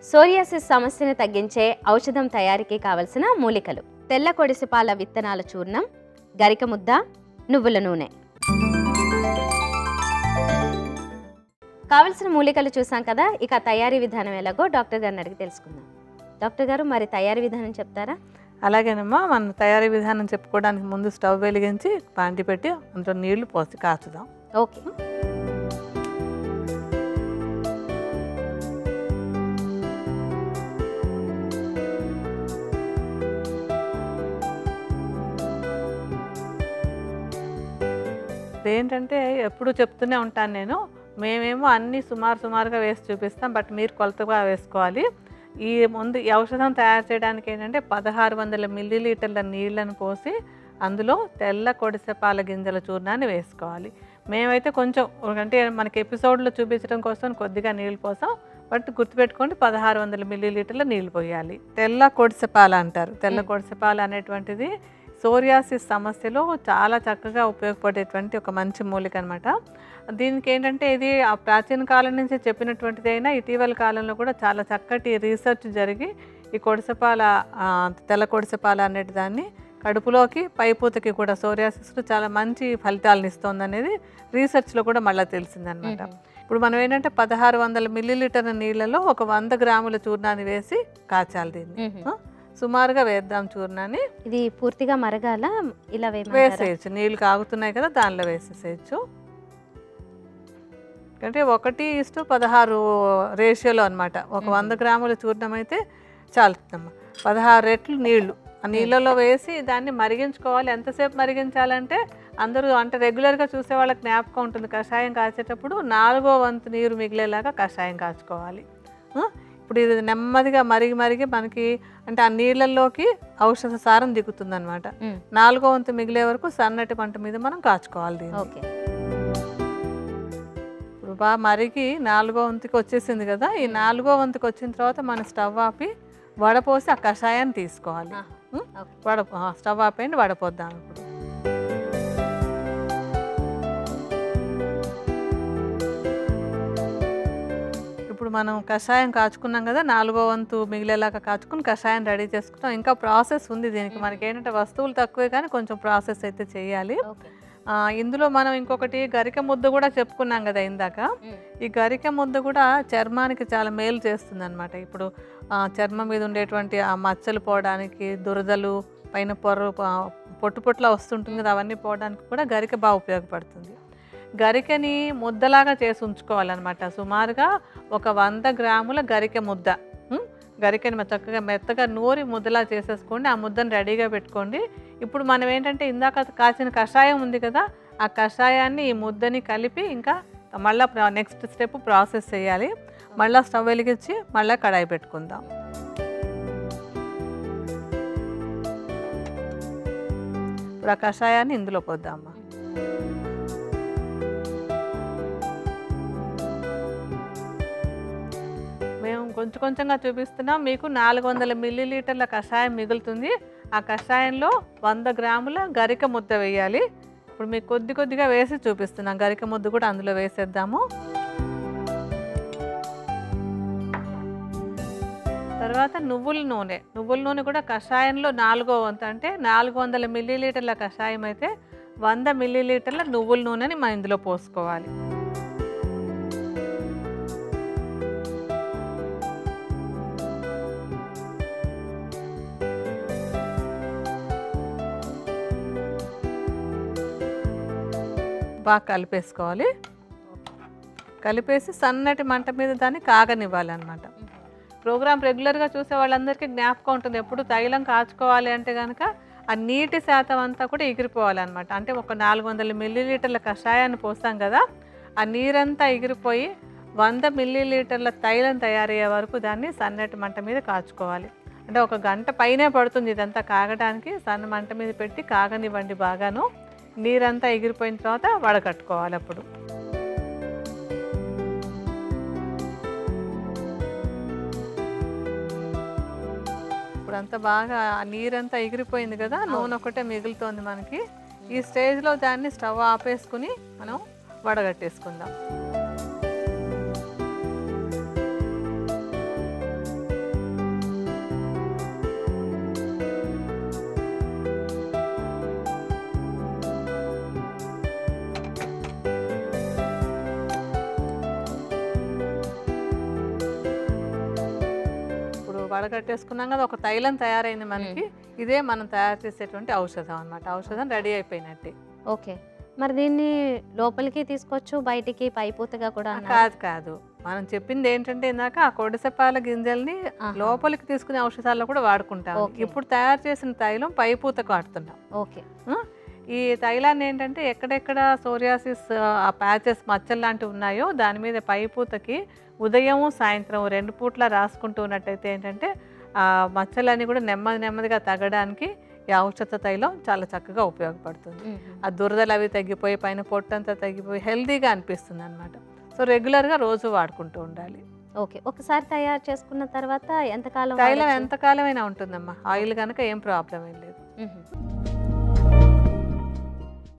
Psoriasis సమస్యను తగ్గించే ఔషధం తయారీకి కావలసిన మూలికలు: తెల్ల కొడిసిపాల విత్తనాల చూర్ణం, గరిక ముద్ద, నువ్వుల నూనె. కావలసిన మూలికలు చూసాం కదా. ఇక తయారీ విధానం ఎలాగో డాక్టర్ గారిని అడిగి తెలుసుకుందాం. డాక్టర్ గారు, మరి తయారీ విధానం చెప్తారా? అలాగేనమ్మా. మనం తయారీ విధానం చెప్పుకోవడానికి ముందు స్టవ్ వెలిగించి పాండి పెట్టి అందులో నీళ్లు పోసి కాచుదాం. ఓకే. ఏంటంటే ఎప్పుడు చెప్తూనే ఉంటాను నేను, మేమేమో అన్నీ సుమారుగా వేసి చూపిస్తాం, బట్ మీరు కొలతగా వేసుకోవాలి. ఈ ఔషధం తయారు చేయడానికి ఏంటంటే 1600 మిల్లీలీటర్ల నీళ్ళను పోసి అందులో తెల్ల కొడిసెపాల గింజల చూర్ణాన్ని వేసుకోవాలి. మేమైతే కొంచెం, అంటే మనకి ఎపిసోడ్లో చూపించడం కోసం కొద్దిగా నీళ్ళు పోసాం, బట్ గుర్తుపెట్టుకోండి 1600 మిల్లీలీటర్ల నీళ్ళు పోయాలి. తెల్ల కొడిసెపాల అంటారు. తెల్ల కొడిసెపాల అనేటువంటిది సోరియాసిస్ సమస్యలో చాలా చక్కగా ఉపయోగపడేటువంటి ఒక మంచి మూలిక అనమాట. దీనికి ఏంటంటే ఇది ఆ ప్రాచీన కాలం నుంచి చెప్పినటువంటిదైనా ఇటీవల కాలంలో కూడా చాలా చక్కటి రీసెర్చ్ జరిగి ఈ కొడిసెపాల, తెల్ల కొడిసెపాల అనేటి దాన్ని కడుపులోకి పైపూతకి కూడా సోరియాసిస్లో చాలా మంచి ఫలితాలను ఇస్తుంది అనేది రీసెర్చ్లో కూడా మళ్ళీ తెలిసిందనమాట. ఇప్పుడు మనం ఏంటంటే 1600 మిల్లీలీటర్ల నీళ్ళలో ఒక 100 గ్రాముల చూర్ణాన్ని వేసి కాచాలి. దీన్ని సుమారుగా వేద్దాం చూర్ణాన్ని. ఇది పూర్తిగా మరగాల, ఇలా వేసేయచ్చు. నీళ్ళు కాగుతున్నాయి కదా, దానిలో వేసేసేయచ్చు. అంటే 1:16 రేషియోలో అనమాట. ఒక 100 గ్రాముల చూర్ణం అయితే చాలుతుందమ్మా. 16 రెట్లు నీళ్లు ఆ నీళ్ళలో వేసి దాన్ని మరిగించుకోవాలి. ఎంతసేపు మరిగించాలంటే అందరూ, అంటే రెగ్యులర్గా చూసే వాళ్ళకి జ్ఞాపకం ఉంటుంది, కషాయం కాచేటప్పుడు 4వ వంతు నీరు మిగిలేలాగా కషాయం కాచుకోవాలి. ఇప్పుడు ఇది నెమ్మదిగా మరిగి మనకి, అంటే ఆ నీళ్ళల్లోకి ఔషధ సారం దిగుతుందనమాట. 4వ వంతు మిగిలే వరకు సన్నటి మంట మీద మనం కాచుకోవాలి దీన్ని. ఇప్పుడు బాగా మరిగి 4వ వంతుకి వచ్చేసింది కదా. ఈ 4వ వంతుకి వచ్చిన తర్వాత మనం స్టవ్ ఆపి వడపోసి ఆ కషాయాన్ని తీసుకోవాలి. స్టవ్ ఆపేయండి, వడపోద్దాం. ఇప్పుడు మనం కషాయం కాచుకున్నాం కదా, 4వ వంతు మిగిలేలాగా కాచుకుని కషాయం రెడీ చేసుకుంటాం. ఇంకా ప్రాసెస్ ఉంది దీనికి. మనకి ఏంటంటే వస్తువులు తక్కువే కానీ కొంచెం ప్రాసెస్ అయితే చేయాలి. ఇందులో మనం ఇంకొకటి గరిక ముద్ద కూడా చెప్పుకున్నాం కదా ఇందాక. ఈ గరిక ముద్ద కూడా చర్మానికి చాలా మేలు చేస్తుంది అనమాట. ఇప్పుడు చర్మం మీద ఉండేటువంటి ఆ మచ్చలు పోవడానికి, దురదలు, పైన పొట్టులా వస్తుంటుంది కదా, అవన్నీ పోవడానికి కూడా గరిక బాగా ఉపయోగపడుతుంది. గరికని ముద్దలాగా చేసి ఉంచుకోవాలన్నమాట. సుమారుగా ఒక 100 గ్రాముల గరిక ముద్ద. గరికని చక్కగా మెత్తగా నూరి ముద్దలా చేసేసుకోండి. ఆ ముద్దను రెడీగా పెట్టుకోండి. ఇప్పుడు మనం ఏంటంటే ఇందాక కాచిన కషాయం ఉంది కదా, ఆ కషాయాన్ని ఈ ముద్దని కలిపి ఇంకా మళ్ళీ నెక్స్ట్ స్టెప్ ప్రాసెస్ చేయాలి. మళ్ళీ స్టవ్ వెలిగించి మళ్ళీ కడాయి పెట్టుకుందాం. ఇప్పుడు ఆ కషాయాన్ని ఇందులో పోద్దామా. మేము కొంచెంగా చూపిస్తున్నాం. మీకు 400 మిల్లీలీటర్ల కషాయం మిగులుతుంది. ఆ కషాయంలో 100 గ్రాముల గరిక ముద్ద వేయాలి. ఇప్పుడు మీకు కొద్దిగా వేసి చూపిస్తున్నాం. గరిక ముద్ద కూడా అందులో వేసేద్దాము. తర్వాత నువ్వుల నూనె కూడా కషాయంలో 4వ వంతు, అంటే 400 మిల్లీలీటర్ల కషాయం అయితే 100 మిల్లీలీటర్ల నువ్వుల నూనెని మనం ఇందులో పోసుకోవాలి. బాగా కలిపేసుకోవాలి. కలిపేసి సన్నటి మంట మీద దాన్ని కాగనివ్వాలి అన్నమాట. ప్రోగ్రామ్ రెగ్యులర్గా చూసే వాళ్ళందరికీ జ్ఞాపకం ఉంటుంది, ఎప్పుడు తైలం కాచుకోవాలి అంటే కనుక ఆ నీటి శాతం అంతా కూడా ఎగిరిపోవాలన్నమాట. అంటే ఒక 400 మిల్లీలీటర్ల కషాయాన్ని పోస్తాం కదా, ఆ నీరంతా ఎగిరిపోయి 100 మిల్లీలీటర్ల తైలం తయారయ్యే వరకు దాన్ని సన్నటి మంట మీద కాచుకోవాలి. అంటే 1 గంట పైనే పడుతుంది ఇదంతా కాగడానికి. సన్న మంట మీద పెట్టి కాగనివ్వండి బాగాను. నీరంతా ఎగిరిపోయిన తర్వాత వడకట్టుకోవాలి. అప్పుడు ఇప్పుడంతా బాగా నీరంతా ఎగిరిపోయింది కదా, నూనె ఒకటే మిగులుతోంది మనకి. ఈ స్టేజ్లో దాన్ని స్టవ్ ఆపేసుకుని మనం వడగట్టేసుకుందాం. వడగట్టేసుకున్నాం కదా, ఒక తైలం తయారైంది మనకి. ఇదే మనం తయారు చేసేటువంటి ఔషధం అన్నమాట. ఔషధం రెడీ అయిపోయినట్టే. ఓకే. మరి దీన్ని లోపలికి తీసుకోవచ్చు, బయటికి పైపూతగా కూడా అన్నారు. కాదు కాదు, మనం చెప్పింది ఏంటంటే ఇందాక ఆ కొడిసెపాల గింజల్ని లోపలికి తీసుకునే ఔషధాల్లో కూడా వాడుకుంటాం. ఇప్పుడు తయారు చేసిన తైలం పైపూతకు వాడుతున్నాం. ఓకే. ఈ తైలాన్ని ఏంటంటే ఎక్కడెక్కడ సోరియాసిస్ ఆ ప్యాచెస్ మచ్చలు లాంటివి ఉన్నాయో దాని మీద పైపూతకి ఉదయం సాయంత్రం 2 పూట్ల రాసుకుంటూ ఉన్నట్టయితే ఏంటంటే ఆ మచ్చలన్నీ కూడా నెమ్మదిగా తగ్గడానికి ఈ ఔషధ తైలం చాలా చక్కగా ఉపయోగపడుతుంది. ఆ దురదలు అవి తగ్గిపోయి పైన పొట్టంతా తగ్గిపోయి హెల్తీగా అనిపిస్తుంది అనమాట. సో రెగ్యులర్గా రోజు వాడుకుంటూ ఉండాలి. ఓకే. ఒకసారి తయారు చేసుకున్న తర్వాత ఎంతకాలం తైలం ఎంతకాలమైనా ఉంటుందమ్మా. ఆయిల్ కనుక ఏం ప్రాబ్లం ఏం లేదు.